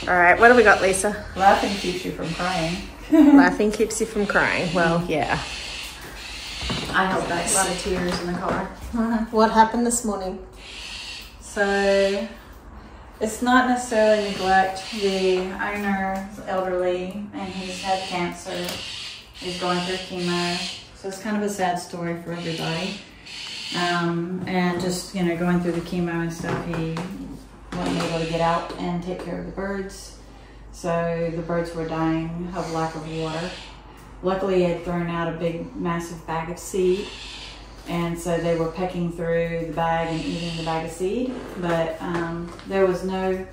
All right, what have we got, Lisa? Laughing keeps you from crying. Laughing keeps you from crying. Well, yeah. I held back a lot of tears in the car. What happened this morning? So it's not necessarily neglect. The owner is elderly and he's had cancer. He's going through chemo. So it's kind of a sad story for everybody. And just, going through the chemo and stuff, he wasn't able to get out and take care of the birds. So the birds were dying of lack of water. Luckily, he had thrown out a big, massive bag of seed. And so they were pecking through the bag and eating the bag of seed. But there was no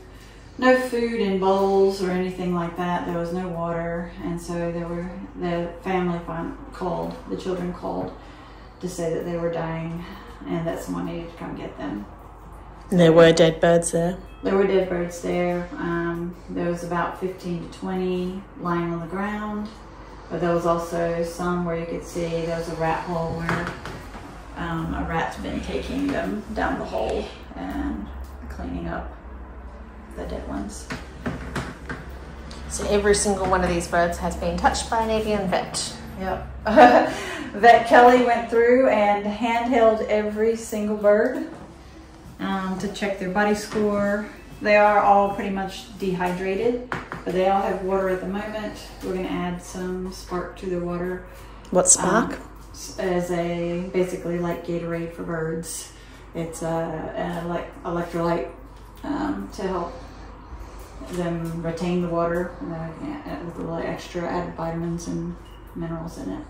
food in bowls or anything like that. There was no water. And so the family called, the children called to say that they were dying and that someone needed to come get them. And there were dead birds there? There were dead birds there. There was about 15 to 20 lying on the ground. But there was also some where you could see there was a rat hole where a rat's been taking them down the hole and cleaning up the dead ones. So every single one of these birds has been touched by an avian vet. Yep. Vet Kelly went through and handheld every single bird to check their body score. They are all pretty much dehydrated, but they all have water at the moment. We're going to add some Spark to their water. What's Spark? As basically like Gatorade for birds. It's an electrolyte to help them retain the water with a little extra added vitamins and minerals in it.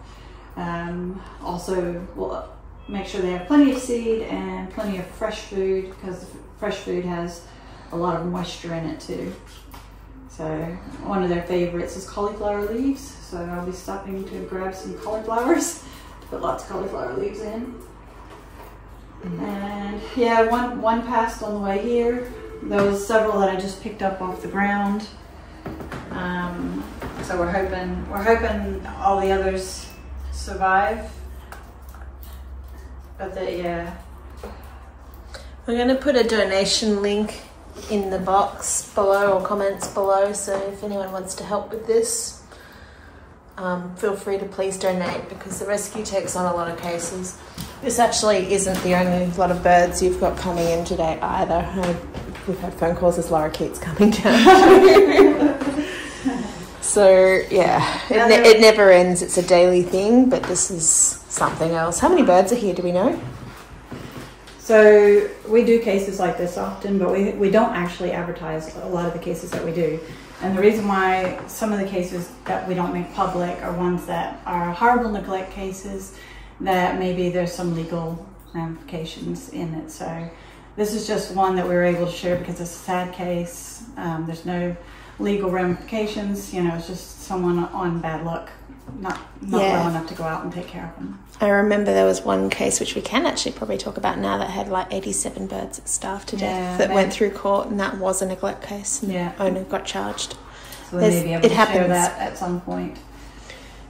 Also, we'll make sure they have plenty of seed and plenty of fresh food, because fresh food has a lot of moisture in it too. So one of their favorites is cauliflower leaves. So I'll be stopping to grab some cauliflowers to put lots of cauliflower leaves in. And yeah, one passed on the way here. There was several that I just picked up off the ground. So we're hoping all the others survive. But yeah. We're going to put a donation link in the box below or comments below. So if anyone wants to help with this, feel free to please donate, because the rescue takes on a lot of cases. This actually isn't the only lot of birds you've got coming in today either. We've had phone calls as Laura Keats coming down. So yeah, it never ends. It's a daily thing, but this is something else. How many birds are here, do we know? So we do cases like this often, but we don't actually advertise a lot of the cases that we do. And the reason why some of the cases that we don't make public are ones that are horrible neglect cases that maybe there's some legal ramifications in it. So this is just one that we were able to share because it's a sad case. There's no legal ramifications. It's just someone on bad luck, not well enough to go out and take care of them. I remember there was one case, which we can actually probably talk about now, that had like 87 birds that starved to death that went through court, and that was a neglect case. And the owner got charged. So we may be able to share that at some point.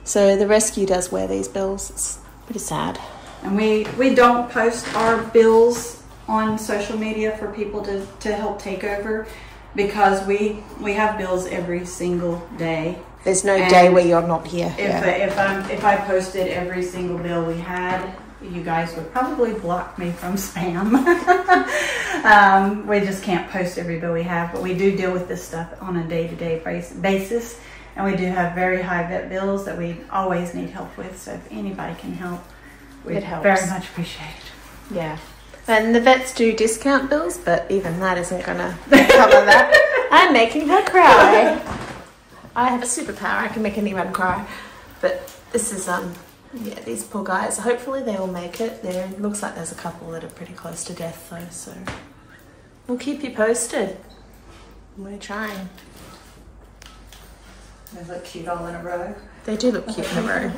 So the rescue does wear these bills. It's pretty sad. And we don't post our bills on social media for people to help take over, because we have bills every single day. There's no day where you're not here. If I posted every single bill we had, you guys would probably block me from spam. We just can't post every bill we have, but we do deal with this stuff on a day-to-day basis, and we do have very high vet bills that we always need help with. So if anybody can help, we'd very much appreciate it. Yeah. And the vets do discount bills, but even that isn't going to cover that. I'm making her cry. I have a superpower. I can make anyone cry. But this is, these poor guys. Hopefully they all make it. It looks like there's a couple that are pretty close to death, though. So we'll keep you posted. We're trying. They look cute all in a row. They do look cute in a row.